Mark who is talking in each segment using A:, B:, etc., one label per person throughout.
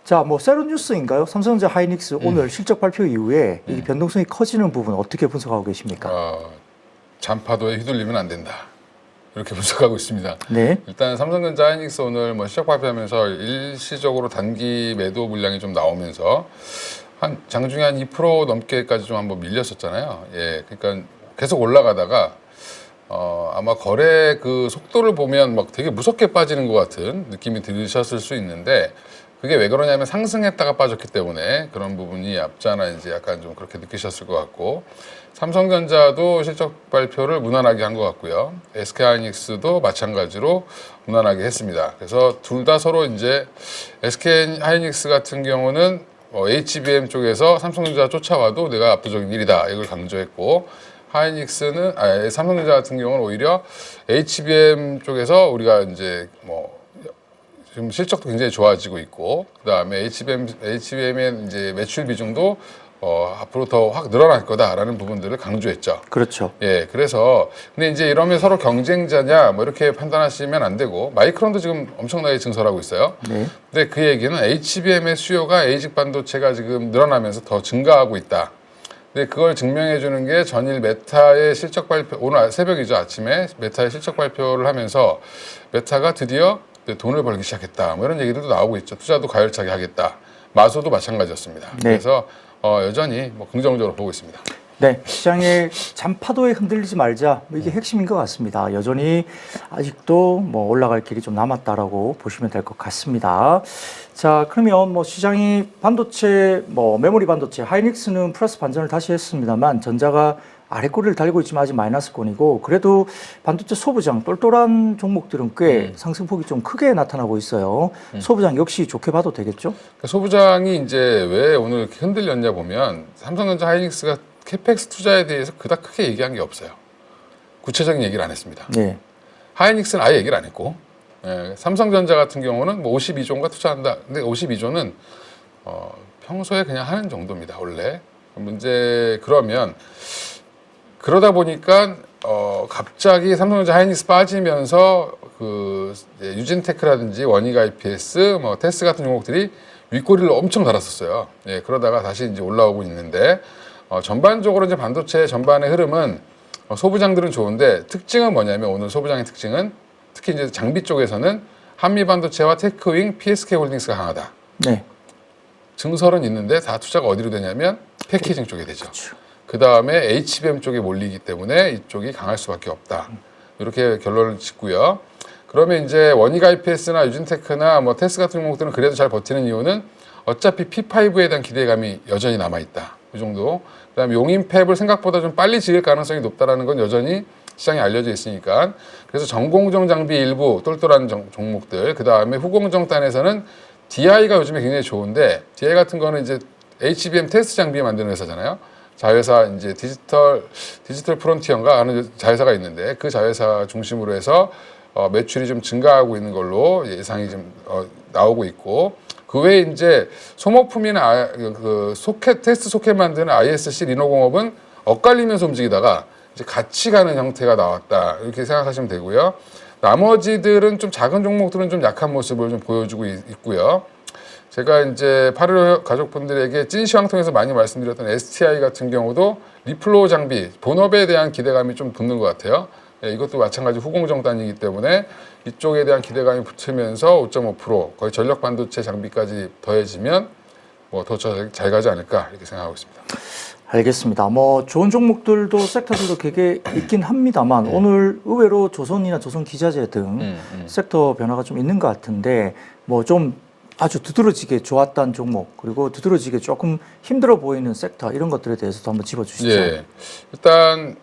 A: 자, 뭐 세로 뉴스인가요? 삼성전자 하이닉스 오늘 실적 발표 이후에 이 변동성이 커지는 부분 어떻게 분석하고 계십니까?
B: 잔파도에 휘둘리면 안 된다. 이렇게 분석하고 있습니다.
A: 네.
B: 일단 삼성전자 하이닉스 오늘 뭐 실적 발표하면서 일시적으로 단기 매도 물량이 좀 나오면서 한 장중에 한 2% 넘게까지 좀 한번 밀렸었잖아요. 예, 그러니까 계속 올라가다가 아마 거래 그 속도를 보면 막 되게 무섭게 빠지는 것 같은 느낌이 들으셨을 수 있는데 그게 왜 그러냐면 상승했다가 빠졌기 때문에 그런 부분이 없잖아 이제 약간 좀 그렇게 느끼셨을 것 같고 삼성전자도 실적 발표를 무난하게 한 것 같고요. SK하이닉스도 마찬가지로 무난하게 했습니다. 그래서 둘 다 서로 이제 SK하이닉스 같은 경우는 HBM 쪽에서 삼성전자 쫓아와도 내가 압도적인 일이다 이걸 강조했고 하이닉스는 삼성전자 같은 경우는 오히려 HBM 쪽에서 우리가 이제 뭐 지금 실적도 굉장히 좋아지고 있고 그다음에 HBM의 이제 매출 비중도 앞으로 더 확 늘어날 거다라는 부분들을 강조했죠.
A: 그렇죠.
B: 예, 그래서 근데 이제 이러면 서로 경쟁자냐 뭐 이렇게 판단하시면 안 되고 마이크론도 지금 엄청나게 증설하고 있어요.
A: 네.
B: 근데 그 얘기는 HBM의 수요가 에이직 반도체가 지금 늘어나면서 더 증가하고 있다. 근데 그걸 증명해 주는 게 전일 메타의 실적 발표 오늘 새벽이죠. 아침에 메타의 실적 발표를 하면서 메타가 드디어 돈을 벌기 시작했다. 뭐 이런 얘기들도 나오고 있죠. 투자도 가열차게 하겠다. 마소도 마찬가지였습니다.
A: 네.
B: 그래서 여전히 뭐 긍정적으로 보고 있습니다.
A: 네, 시장의 잔파도에 흔들리지 말자. 뭐 이게 핵심인 것 같습니다. 여전히 아직도 뭐 올라갈 길이 좀 남았다라고 보시면 될 것 같습니다. 자, 그러면 뭐 시장이 반도체, 뭐 메모리 반도체, 하이닉스는 플러스 반전을 다시 했습니다만 전자가 아래꼬리를 달리고 있지만 아직 마이너스권이고 그래도 반도체 소부장 똘똘한 종목들은 꽤 상승폭이 좀 크게 나타나고 있어요. 소부장 역시 좋게 봐도 되겠죠?
B: 그러니까 소부장이 이제 왜 오늘 이렇게 흔들렸냐 보면 삼성전자 하이닉스가 캐펙스 투자에 대해서 그닥 크게 얘기한 게 없어요. 구체적인 얘기를 안 했습니다.
A: 네.
B: 하이닉스는 아예 얘기를 안 했고 삼성전자 같은 경우는 뭐 52조인가 투자한다. 근데 52조는 평소에 그냥 하는 정도입니다. 원래. 문제 그러면 그러다 보니까 갑자기 삼성전자 하이닉스 빠지면서 그 유진테크라든지 원익 IPS, 뭐 테스 같은 종목들이 윗꼬리를 엄청 달았었어요. 예, 그러다가 다시 이제 올라오고 있는데 전반적으로 이제 반도체 전반의 흐름은 소부장들은 좋은데 특징은 뭐냐면 오늘 소부장의 특징은 특히 이제 장비 쪽에서는 한미 반도체와 테크윙, PSK 홀딩스가 강하다.
A: 네.
B: 증설은 있는데 다 투자가 어디로 되냐면 패키징 쪽에 되죠.
A: 그렇죠.
B: 그 다음에 HBM 쪽에 몰리기 때문에 이쪽이 강할 수밖에 없다. 이렇게 결론을 짓고요. 그러면 이제 원익 IPS나 유진테크나 뭐 테스 같은 종목들은 그래도 잘 버티는 이유는 어차피 P5에 대한 기대감이 여전히 남아있다. 이 정도. 그 다음에 용인팹을 생각보다 좀 빨리 지을 가능성이 높다는 건 여전히 시장에 알려져 있으니까. 그래서 전공정 장비 일부 똘똘한 종목들. 그 다음에 후공정단에서는 DI가 요즘에 굉장히 좋은데 DI 같은 거는 이제 HBM 테스트 장비 만드는 회사잖아요. 자회사 이제 디지털 프론티어인가 하는 자회사가 있는데 그 자회사 중심으로 해서 매출이 좀 증가하고 있는 걸로 예상이 좀 나오고 있고 그 외에 이제 소모품이나 그 소켓 테스트 소켓 만드는 ISC 리노공업은 엇갈리면서 움직이다가 이제 같이 가는 형태가 나왔다 이렇게 생각하시면 되고요. 나머지들은 좀 작은 종목들은 좀 약한 모습을 좀 보여주고 있고요. 제가 이제 8.15 가족분들에게 찐시황 통해서 많이 말씀드렸던 STI 같은 경우도 리플로우 장비, 본업에 대한 기대감이 좀 붙는 것 같아요. 예, 이것도 마찬가지 후공정단이기 때문에 이쪽에 대한 기대감이 붙으면서 5.5% 거의 전력 반도체 장비까지 더해지면 뭐 더 잘 가지 않을까 이렇게 생각하고 있습니다.
A: 알겠습니다. 뭐 좋은 종목들도 섹터들도 되게 있긴 합니다만 오늘 의외로 조선이나 조선기자재 등 섹터 변화가 좀 있는 것 같은데 뭐 좀 아주 두드러지게 좋았던 종목 그리고 두드러지게 조금 힘들어 보이는 섹터 이런 것들에 대해서도 한번 짚어주시죠.
B: 예, 일단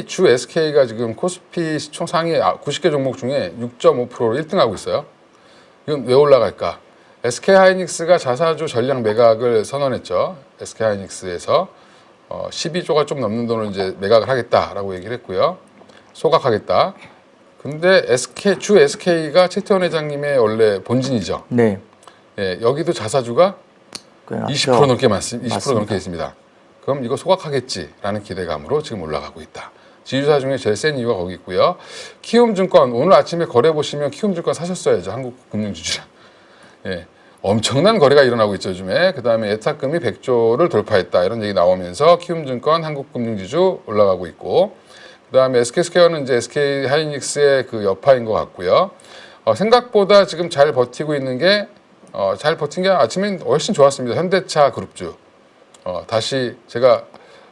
B: 주 SK가 지금 코스피 시총 상위 90개 종목 중에 6.5%로 1등하고 있어요. 이건 왜 올라갈까? SK하이닉스가 자사주 전량 매각을 선언했죠. SK하이닉스에서 12조가 좀 넘는 돈을 이제 매각을 하겠다라고 얘기를 했고요. 소각하겠다. 근데 주 SK가 최태원 회장님의 원래 본진이죠.
A: 네.
B: 예, 여기도 자사주가 20% 넘게 많습니다. 20% 넘게 있습니다. 그럼 이거 소각하겠지라는 기대감으로 지금 올라가고 있다. 지주사 중에 제일 센 이유가 거기 있고요. 키움증권 오늘 아침에 거래 보시면 키움증권 사셨어야죠. 한국금융지주라. 예, 엄청난 거래가 일어나고 있죠, 요즘에. 그 다음에 예탁금이 100조를 돌파했다. 이런 얘기 나오면서 키움증권, 한국금융지주 올라가고 있고, 그 다음에 SK스퀘어는 이제 SK하이닉스의 그 여파인 것 같고요. 생각보다 지금 잘 버티고 있는 게, 잘 버틴 게 아침엔 훨씬 좋았습니다. 현대차 그룹주. 다시 제가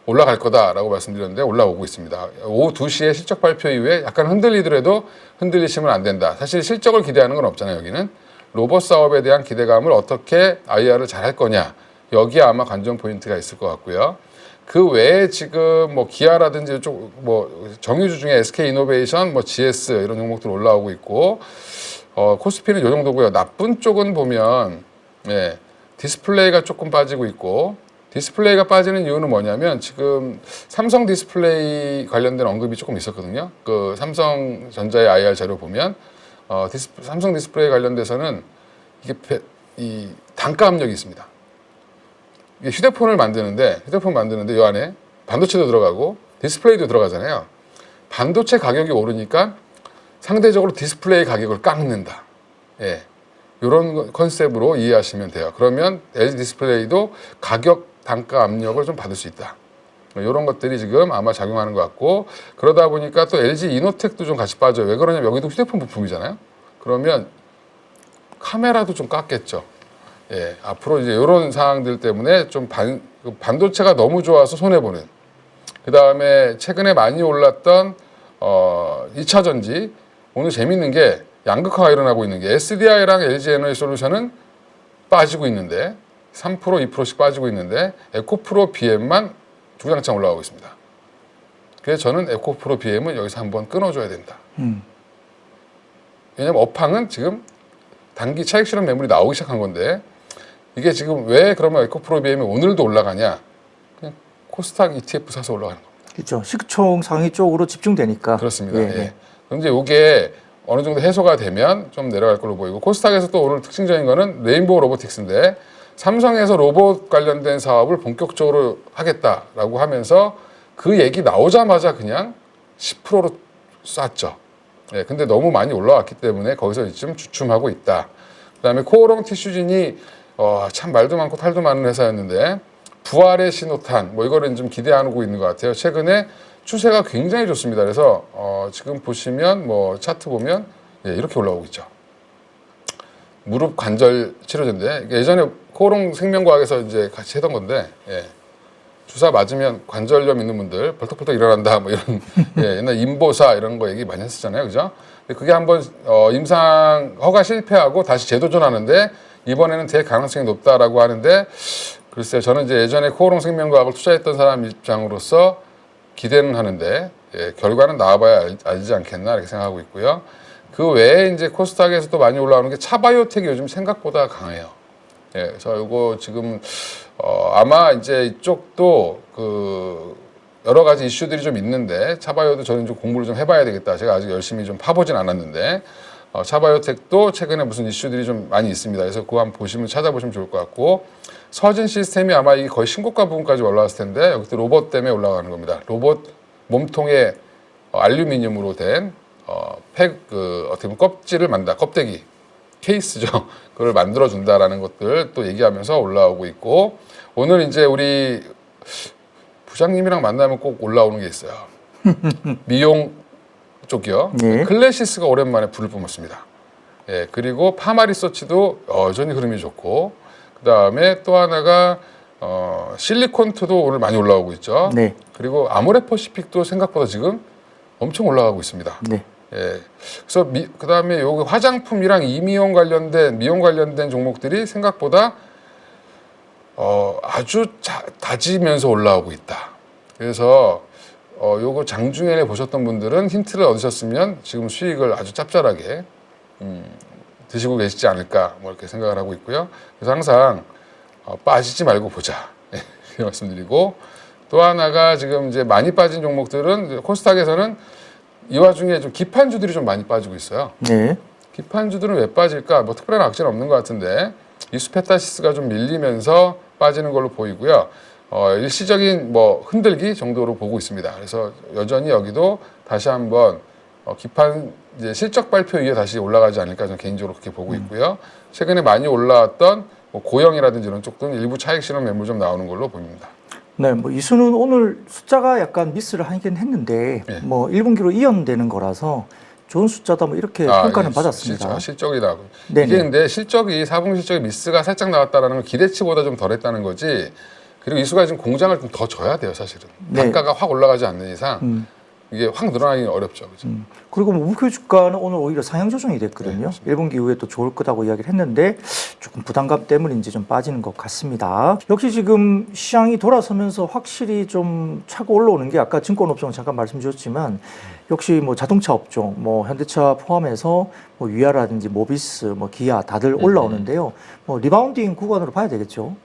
B: 올라갈 거다라고 말씀드렸는데 올라오고 있습니다. 오후 2시에 실적 발표 이후에 약간 흔들리더라도 흔들리시면 안 된다. 사실 실적을 기대하는 건 없잖아요, 여기는. 로봇 사업에 대한 기대감을 어떻게 IR을 잘 할 거냐. 여기에 아마 관전 포인트가 있을 것 같고요. 그 외에 지금 뭐 기아라든지 뭐 정유주 중에 SK이노베이션, 뭐 GS 이런 종목들 올라오고 있고, 코스피는 이 정도고요. 나쁜 쪽은 보면, 예, 디스플레이가 조금 빠지고 있고, 디스플레이가 빠지는 이유는 뭐냐면 지금 삼성 디스플레이 관련된 언급이 조금 있었거든요. 그 삼성전자의 IR 자료 보면 삼성 디스플레이 관련돼서는 이게 이 단가 압력이 있습니다. 이게 휴대폰 만드는데 이 안에 반도체도 들어가고 디스플레이도 들어가잖아요. 반도체 가격이 오르니까 상대적으로 디스플레이 가격을 깎는다. 예. 이런 컨셉으로 이해하시면 돼요. 그러면 LG 디스플레이도 가격 단가 압력을 좀 받을 수 있다. 이런 것들이 지금 아마 작용하는 것 같고, 그러다 보니까 또 LG 이노텍도 좀 같이 빠져요. 왜 그러냐면 여기도 휴대폰 부품이잖아요. 그러면 카메라도 좀 깎겠죠. 예, 앞으로 이제 이런 상황들 때문에 좀 반도체가 너무 좋아서 손해보는. 그 다음에 최근에 많이 올랐던 2차 전지. 오늘 재밌는 게 양극화가 일어나고 있는 게 SDI랑 LG 에너지솔루션은 빠지고 있는데 3%, 2%씩 빠지고 있는데 에코프로 BM만 주구장창 올라가고 있습니다. 그래서 저는 에코프로 BM은 여기서 한번 끊어줘야 된다. 왜냐면 업황은 지금 단기 차익 실현 매물이 나오기 시작한 건데 이게 지금 왜 그러면 에코프로 BM이 오늘도 올라가냐? 그냥 코스닥 ETF 사서 올라가는 겁니다.
A: 그렇죠. 시총 상위 쪽으로 집중되니까.
B: 그렇습니다.
A: 예.
B: 예. 그런데 이게 어느 정도 해소가 되면 좀 내려갈 걸로 보이고, 코스닥에서 또 오늘 특징적인 거는 레인보우 로보틱스인데 삼성에서 로봇 관련된 사업을 본격적으로 하겠다라고 하면서 그 얘기 나오자마자 그냥 10%로 쐈죠. 예, 근데 너무 많이 올라왔기 때문에 거기서 지금 주춤하고 있다. 그다음에 코오롱 티슈진이 참 말도 많고 탈도 많은 회사였는데 부활의 신호탄 뭐 이거를 좀 기대하고 있는 것 같아요. 최근에 추세가 굉장히 좋습니다. 그래서 지금 보시면 뭐 차트 보면 예, 이렇게 올라오고 있죠. 무릎 관절 치료제인데 예전에 코오롱 생명과학에서 이제 같이 했던 건데 예, 주사 맞으면 관절염 있는 분들 벌떡벌떡 일어난다 뭐 이런 예, 옛날 임보사 이런 거 얘기 많이 했었잖아요, 그죠? 근데 그게 한번 임상 허가 실패하고 다시 재도전하는데 이번에는 될 가능성이 높다라고 하는데 글쎄요, 저는 이제 예전에 코오롱 생명과학을 투자했던 사람 입장으로서 기대는 하는데 예, 결과는 나와봐야 알지 않겠나 이렇게 생각하고 있고요. 그 외에 이제 코스닥에서도 많이 올라오는 게 차바이오텍이 요즘 생각보다 강해요. 예, 그래서 이거 지금 아마 이제 이쪽도 그 여러 가지 이슈들이 좀 있는데 차바이오도 저는 좀 공부를 좀 해봐야 되겠다. 제가 아직 열심히 좀 파보진 않았는데 차바이오텍도 최근에 무슨 이슈들이 좀 많이 있습니다. 그래서 그거 한번 보시면 찾아보시면 좋을 것 같고, 서진 시스템이 아마 이게 거의 신고가 부분까지 올라왔을 텐데 여기도 로봇 때문에 올라가는 겁니다. 로봇 몸통에 알루미늄으로 된 어떻게 보면 껍질을 껍데기 케이스죠. 그걸 만들어 준다라는 것들 또 얘기하면서 올라오고 있고, 오늘 이제 우리 부장님이랑 만나면 꼭 올라오는 게 있어요. 미용 쪽이요.
A: 네.
B: 클래시스가 오랜만에 불을 뿜었습니다. 예, 그리고 파마리서치도 여전히 흐름이 좋고, 그 다음에 또 하나가 실리콘투도 오늘 많이 올라오고 있죠.
A: 네.
B: 그리고 아모레퍼시픽도 생각보다 지금 엄청 올라가고 있습니다.
A: 네.
B: 예, 그래서 그 다음에 여기 화장품이랑 미용 관련된 종목들이 생각보다 아주 다지면서 올라오고 있다. 그래서 요거 장중에 보셨던 분들은 힌트를 얻으셨으면 지금 수익을 아주 짭짤하게 드시고 계시지 않을까 뭐 이렇게 생각을 하고 있고요. 그래서 항상 빠지지 말고 보자 이렇게 말씀드리고, 또 하나가 지금 이제 많이 빠진 종목들은 코스닥에서는 이 와중에 좀 기판주들이 좀 많이 빠지고 있어요.
A: 네.
B: 기판주들은 왜 빠질까? 뭐 특별한 악재는 없는 것 같은데 이수페타시스가 좀 밀리면서 빠지는 걸로 보이고요. 일시적인 뭐 흔들기 정도로 보고 있습니다. 그래서 여전히 여기도 다시 한번 기판 이제 실적 발표 이후에 다시 올라가지 않을까 저는 개인적으로 그렇게 보고 있고요. 최근에 많이 올라왔던 뭐 고영이라든지 이런 쪽들은 일부 차익 실현 매물 좀 나오는 걸로 보입니다.
A: 네, 뭐 이수는 오늘 숫자가 약간 미스를 하긴 했는데
B: 네.
A: 뭐 1분기로 이연되는 거라서 좋은 숫자다 뭐 이렇게 평가는 받았습니다.
B: 실적이 나고
A: 네네.
B: 이게 근데 실적이 4분기 실적이 미스가 살짝 나왔다라는 건 기대치보다 좀 덜했다는 거지. 그리고 이수가 지금 공장을 좀 더 줘야 돼요, 사실은.
A: 네.
B: 단가가 확 올라가지 않는 이상 이게 확 늘어나기 어렵죠. 그죠?
A: 그리고 뭐 목표 주가는 오늘 오히려 상향 조정이 됐거든요. 1분기 이후에 또 좋을 거다고 이야기를 했는데 조금 부담감 때문인지 좀 빠지는 것 같습니다. 역시 지금 시장이 돌아서면서 확실히 좀 차고 올라오는 게 아까 증권업종 잠깐 말씀 주셨지만 역시 뭐 자동차 업종, 뭐 현대차 포함해서 뭐 위아라든지 모비스, 뭐 기아 다들 올라오는데요. 뭐 리바운딩 구간으로 봐야 되겠죠.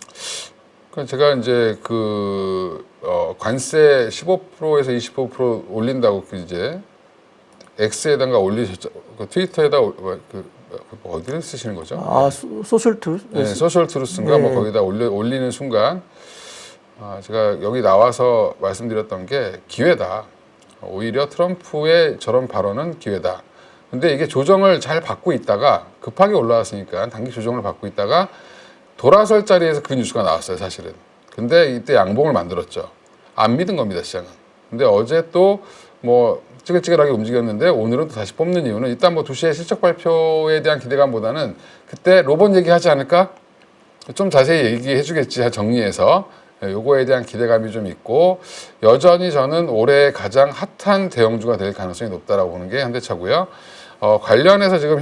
B: 제가 이제 관세 15%에서 25% 올린다고 이제 X에다가 올리셨죠. 트위터에다 어디를 쓰시는 거죠?
A: 아, 소셜 툴?
B: 네, 소셜 트루스인가
A: 네.
B: 뭐 거기다 올리는 순간 제가 여기 나와서 말씀드렸던 게 기회다. 오히려 트럼프의 저런 발언은 기회다. 근데 이게 조정을 잘 받고 있다가 급하게 올라왔으니까 단기 조정을 받고 있다가 돌아설 자리에서 그 뉴스가 나왔어요, 사실은. 근데 이때 양봉을 만들었죠. 안 믿은 겁니다, 시장은. 근데 어제 또 뭐 찌글찌글하게 움직였는데 오늘은 또 다시 뽑는 이유는 일단 뭐 2시에 실적 발표에 대한 기대감보다는 그때 로봇 얘기하지 않을까? 좀 자세히 얘기해 주겠지, 정리해서. 요거에 대한 기대감이 좀 있고 여전히 저는 올해 가장 핫한 대형주가 될 가능성이 높다라고 보는 게 현대차고요. 관련해서 지금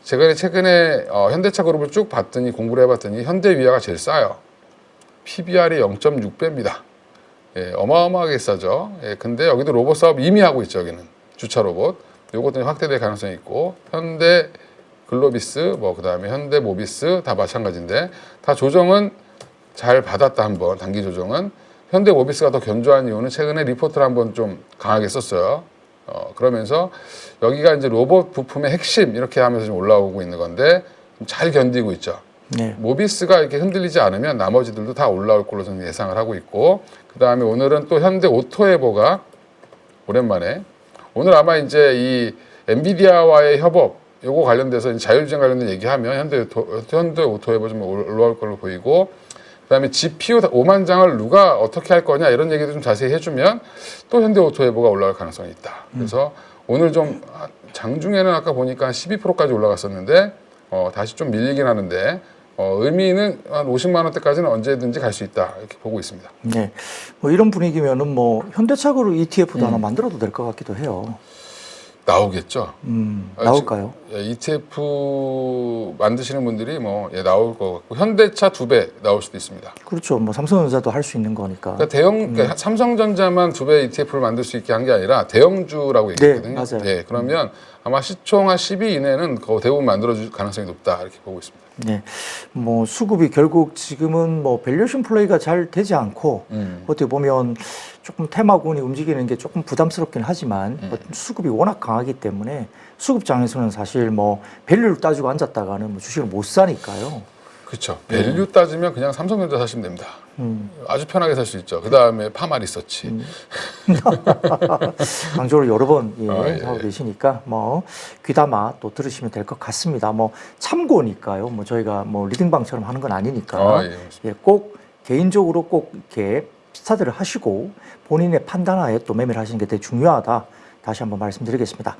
B: 제가 최근에 현대차 그룹을 쭉 봤더니 공부를 해봤더니 현대위아가 제일 싸요. PBR이 0.6배입니다. 예, 어마어마하게 싸죠. 예, 근데 여기도 로봇 사업 이미 하고 있죠. 여기는 주차 로봇. 요것도 확대될 가능성이 있고 현대 글로비스, 뭐 그다음에 현대 모비스 다 마찬가지인데 다 조정은 잘 받았다 한번 단기 조정은. 현대 모비스가 더 견조한 이유는 최근에 리포트를 한번 좀 강하게 썼어요. 그러면서 여기가 이제 로봇 부품의 핵심 이렇게 하면서 좀 올라오고 있는 건데 잘 견디고 있죠.
A: 네.
B: 모비스가 이렇게 흔들리지 않으면 나머지들도 다 올라올 걸로 저는 예상을 하고 있고 그 다음에 오늘은 또 현대 오토에버가 오랜만에 오늘 아마 이제 이 엔비디아와의 협업 요거 관련돼서 자율주행 관련된 얘기하면 현대 오토에버 좀 올라올 걸로 보이고 그다음에 GPU 5만 장을 누가 어떻게 할 거냐 이런 얘기도 좀 자세히 해주면 또 현대 오토에버가 올라갈 가능성이 있다. 그래서 오늘 좀 장중에는 아까 보니까 한 12%까지 올라갔었는데 다시 좀 밀리긴 하는데 의미는 한 50만 원대까지는 언제든지 갈 수 있다 이렇게 보고 있습니다.
A: 네. 뭐 이런 분위기면은 뭐 현대차그룹 ETF도 하나 만들어도 될 것 같기도 해요.
B: 나오겠죠.
A: 나올까요?
B: ETF 만드시는 분들이 뭐 나올 것 같고 현대차 2배 나올 수도 있습니다.
A: 그렇죠. 뭐 삼성전자도 할 수 있는 거니까.
B: 그러니까 그러니까 삼성전자만 2배 ETF를 만들 수 있게 한 게 아니라 대형주라고 얘기했거든요.
A: 네, 맞아요.
B: 네, 그러면 아마 시총 한 12 이내는 대부분 만들어줄 가능성이 높다 이렇게 보고 있습니다.
A: 네. 뭐 수급이 결국 지금은 뭐 밸류에이션 플레이가 잘 되지 않고 어떻게 보면 조금 테마군이 움직이는 게 조금 부담스럽긴 하지만 수급이 워낙 강하기 때문에 수급장에서는 사실 뭐 밸류를 따지고 앉았다가는 뭐 주식을 못 사니까요.
B: 그렇죠. 밸류 따지면 그냥 삼성전자 사시면 됩니다. 아주 편하게 살 수 있죠. 그 다음에 파마 리서치.
A: 강조를 여러 번
B: 예.
A: 하고 계시니까 뭐 귀담아 또 들으시면 될 것 같습니다. 뭐 참고니까요. 뭐 저희가 뭐 리딩방처럼 하는 건 아니니까
B: 예.
A: 꼭 개인적으로 꼭 이렇게 스타드를 하시고 본인의 판단하에 또 매매를 하시는 게 되게 중요하다. 다시 한번 말씀드리겠습니다.